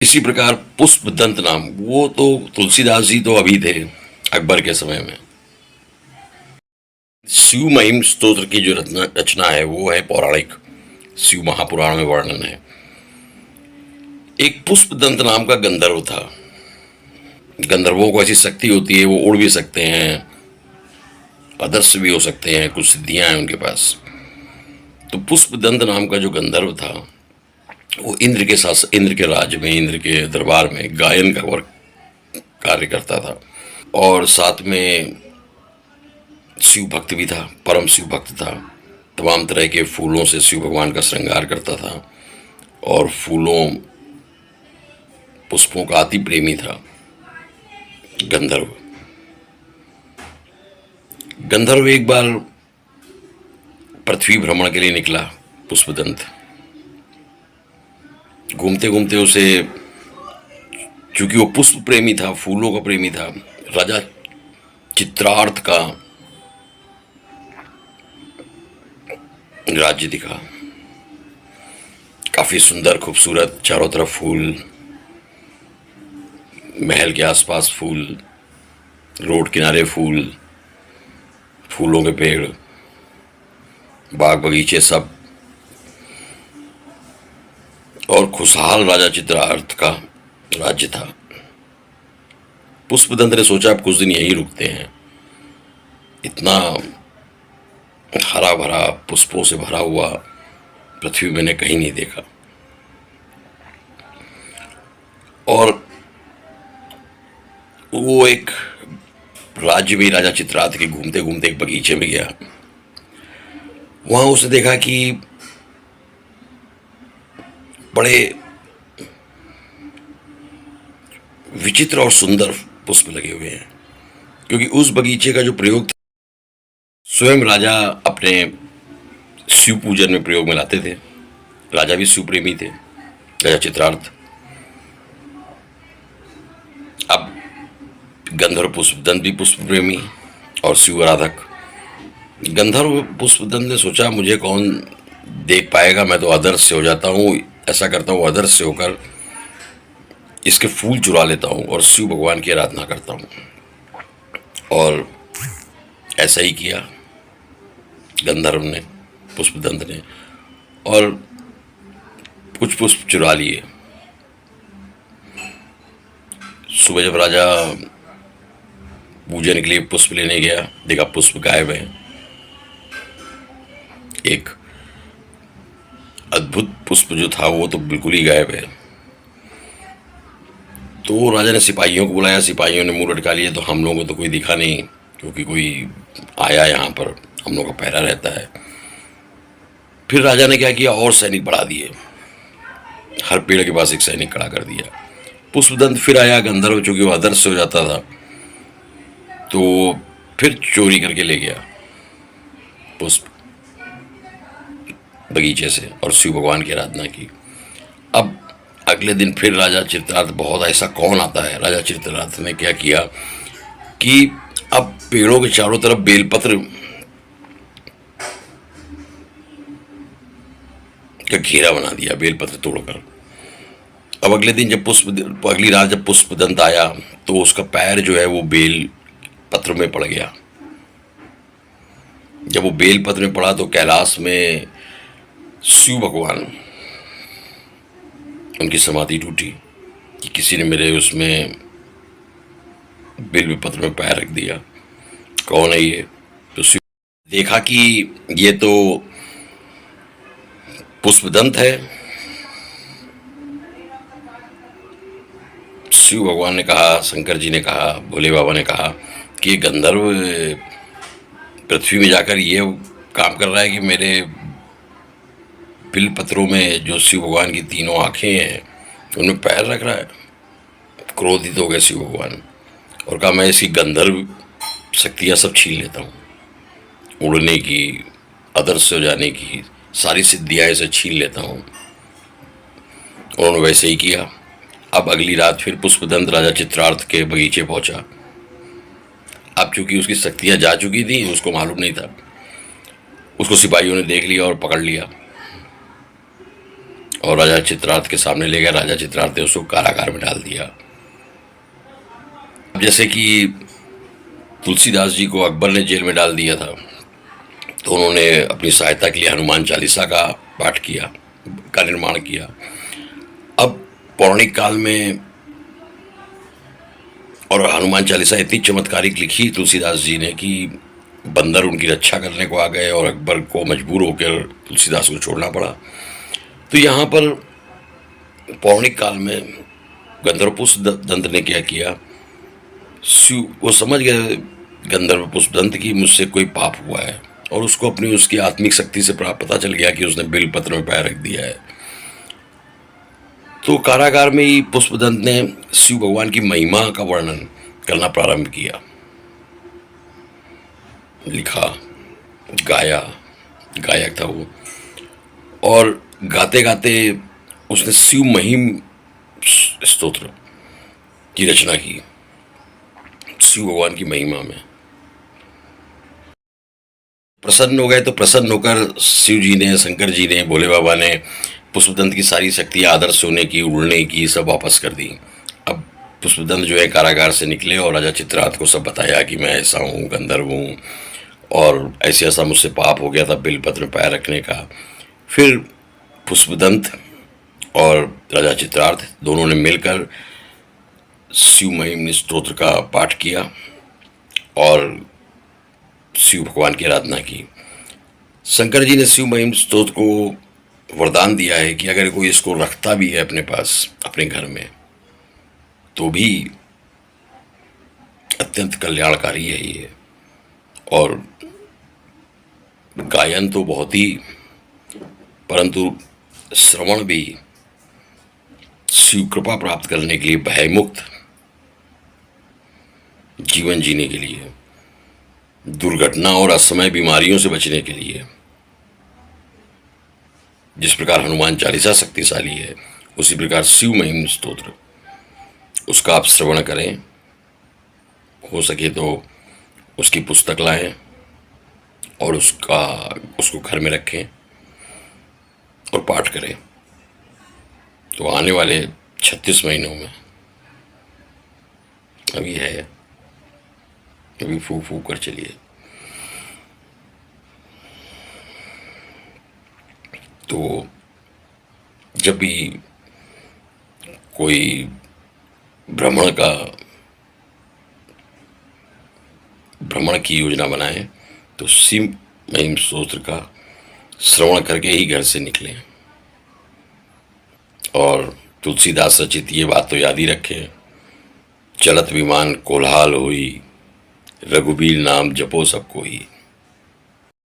इसी प्रकार पुष्पदंत नाम, वो तो तुलसीदास जी तो अभी थे अकबर के समय में। शिव महिम स्तोत्र की जो रचना है वो है पौराणिक, शिव महापुराण में वर्णन है। एक पुष्पदंत नाम का गंधर्व था। गंधर्वों को ऐसी शक्ति होती है, वो उड़ भी सकते हैं, अदृश्य भी हो सकते हैं, कुछ सिद्धियां हैं उनके पास। तो पुष्पदंत नाम का जो गंधर्व था वो इंद्र के साथ, इंद्र के राज्य में, इंद्र के दरबार में गायन का वर्क कार्य करता था। और साथ में शिव भक्त भी था, परम शिव भक्त था। तमाम तरह के फूलों से शिव भगवान का श्रृंगार करता था और फूलों पुष्पों का अति प्रेमी था गंधर्व। गंधर्व एक बार पृथ्वी भ्रमण के लिए निकला। पुष्पदंत घूमते घूमते उसे, चूंकि वो पुष्प प्रेमी था, फूलों का प्रेमी था, राजा चित्रार्थ का राज्य दिखा। काफी सुंदर, खूबसूरत, चारों तरफ फूल, महल के आसपास फूल, रोड किनारे फूल, फूलों के पेड़, बाग बगीचे सब, और खुशहाल राजा चित्रार्थ का राज्य था। पुष्पदंत ने सोचा अब कुछ दिन यहीं रुकते हैं। इतना हरा भरा, पुष्पों से भरा हुआ पृथ्वी मैंने कहीं नहीं देखा। और वो एक राज्य में, राजा चित्रार्थ के घूमते घूमते एक बगीचे में गया। वहां उसने देखा कि बड़े विचित्र और सुंदर पुष्प लगे हुए हैं, क्योंकि उस बगीचे का जो प्रयोग था स्वयं राजा अपने शिव पूजन में प्रयोग में लाते थे। राजा भी शिव प्रेमी थे, राजा चित्रार्थ। अब गंधर्व पुष्पदंत भी पुष्प प्रेमी और शिव आराधक। गंधर्व पुष्पदंत ने सोचा मुझे कौन देख पाएगा, मैं तो अदृश्य हो जाता हूँ, ऐसा करता हूँ अदृश्य होकर इसके फूल चुरा लेता हूँ और शिव भगवान की आराधना करता हूँ। और ऐसा ही किया गंधर्व ने, पुष्पदंत ने, और कुछ पुष्प चुरा लिए। सुबह जब राजा पूजन के लिए पुष्प लेने गया, देखा पुष्प गायब है। एक अद्भुत पुष्प जो था वो तो बिल्कुल ही गायब है। तो राजा ने सिपाहियों को बुलाया, सिपाहियों ने मुंह लटका लिया, तो हम लोगों को तो कोई दिखा नहीं, क्योंकि कोई आया यहाँ पर, हम लोग का पहरा रहता है। फिर राजा ने क्या किया, और सैनिक बढ़ा दिए, हर पेड़ के पास एक सैनिक खड़ा कर दिया। पुष्पदंत फिर आया, गंधर्व चूंकि वो अदृश्य हो जाता था तो फिर चोरी करके ले गया पुष्प बगीचे से और शिव भगवान की आराधना की। अब अगले दिन फिर राजा चित्रार्थ, बहुत ऐसा कौन आता है, राजा चित्रार्थ ने क्या किया कि अब पेड़ों के चारों तरफ बेलपत्र का घेरा बना दिया, बेलपत्र तोड़कर। अब अगले दिन जब अगली रात जब पुष्पदंत आया तो उसका पैर जो है वो बेल पत्र में पड़ गया। जब वो बेल पत्र में पड़ा तो कैलाश में शिव भगवान, उनकी समाधि टूटी कि किसी ने मेरे उसमें बेल पत्र में पैर रख दिया, कौन है ये। तो शिव देखा कि ये तो पुष्पदंत है। शिव भगवान ने कहा, शंकर जी ने कहा, भोले बाबा ने कहा कि गंधर्व पृथ्वी में जाकर ये काम कर रहा है कि मेरे बिल पत्रों में जो शिव भगवान की तीनों आंखें हैं उनमें पैर रख रहा है। क्रोधित हो गए शिव भगवान और कहा मैं इसकी गंधर्व शक्तियाँ सब छीन लेता हूँ, उड़ने की, अदृश्य हो जाने की सारी सिद्धियाँ इसे छीन लेता हूँ। उन्होंने वैसे ही किया। अब अगली रात फिर पुष्पदंत राजा चित्रार्थ के बगीचे पहुंचा। अब चूंकि उसकी शक्तियां जा चुकी थी, उसको मालूम नहीं था। उसको सिपाहियों ने देख लिया और पकड़ लिया और राजा चित्रार्थ के सामने ले गया। राजा चित्रार्थ ने उसको कारागार में डाल दिया। जैसे कि तुलसीदास जी को अकबर ने जेल में डाल दिया था, तो उन्होंने अपनी सहायता के लिए हनुमान चालीसा का पाठ किया, का निर्माण किया। अब पौराणिक काल में और हनुमान चालीसा इतनी चमत्कारिक लिखी तुलसीदास जी ने कि बंदर उनकी रक्षा करने को आ गए और अकबर को मजबूर होकर तुलसीदास को छोड़ना पड़ा। तो यहाँ पर पौराणिक काल में गंधर्व पुष्प दंत ने क्या किया, वो समझ गए गंधर्व पुष्प दंत की मुझसे कोई पाप हुआ है, और उसको अपनी उसकी आत्मिक शक्ति से प्राप्त पता चल गया कि उसने बेलपत्र में पैर रख दिया है। तो कारागार में ही पुष्पदंत ने शिव भगवान की महिमा का वर्णन करना प्रारंभ किया, लिखा, गाया, गायक था वो। और गाते गाते उसने शिव महिम स्तोत्र की रचना की, शिव भगवान की महिमा में। प्रसन्न हो गए, तो प्रसन्न होकर शिव जी ने, शंकर जी ने, भोले बाबा ने पुष्पदंत की सारी शक्तियाँ आदर्श सोने की, उड़ने की, सब वापस कर दी। अब पुष्पदंत जो है कारागार से निकले और राजा चित्ररथ को सब बताया कि मैं ऐसा हूँ, गंधर्व हूँ, और ऐसे ऐसा मुझसे पाप हो गया था बेलपत्र में पैर रखने का। फिर पुष्पदंत और राजा चित्ररथ दोनों ने मिलकर शिव महिम स्तोत्र का पाठ किया और शिव भगवान की आराधना की। शंकर जी ने शिव महिम स्तोत्र को वरदान दिया है कि अगर कोई इसको रखता भी है अपने पास, अपने घर में, तो भी अत्यंत कल्याणकारी है ये। और गायन तो बहुत ही, परंतु श्रवण भी शिव कृपा प्राप्त करने के लिए, भयमुक्त जीवन जीने के लिए, दुर्घटना और असमय बीमारियों से बचने के लिए। जिस प्रकार हनुमान चालीसा शक्तिशाली है, उसी प्रकार शिव महिम स्तोत्र, उसका आप श्रवण करें। हो सके तो उसकी पुस्तक लाएं और उसको घर में रखें और पाठ करें। तो आने वाले 36 महीनों में, अभी है, अभी फूक फूक कर चलिए, तो जब भी कोई भ्रमण की योजना बनाए, तो शिव महिम स्तोत्र का श्रवण करके ही घर से निकलें। और तुलसीदास रचित ये बात तो याद ही रखें, चलत विमान कोल्हाल हुई, रघुबीर नाम जपो सब कोई।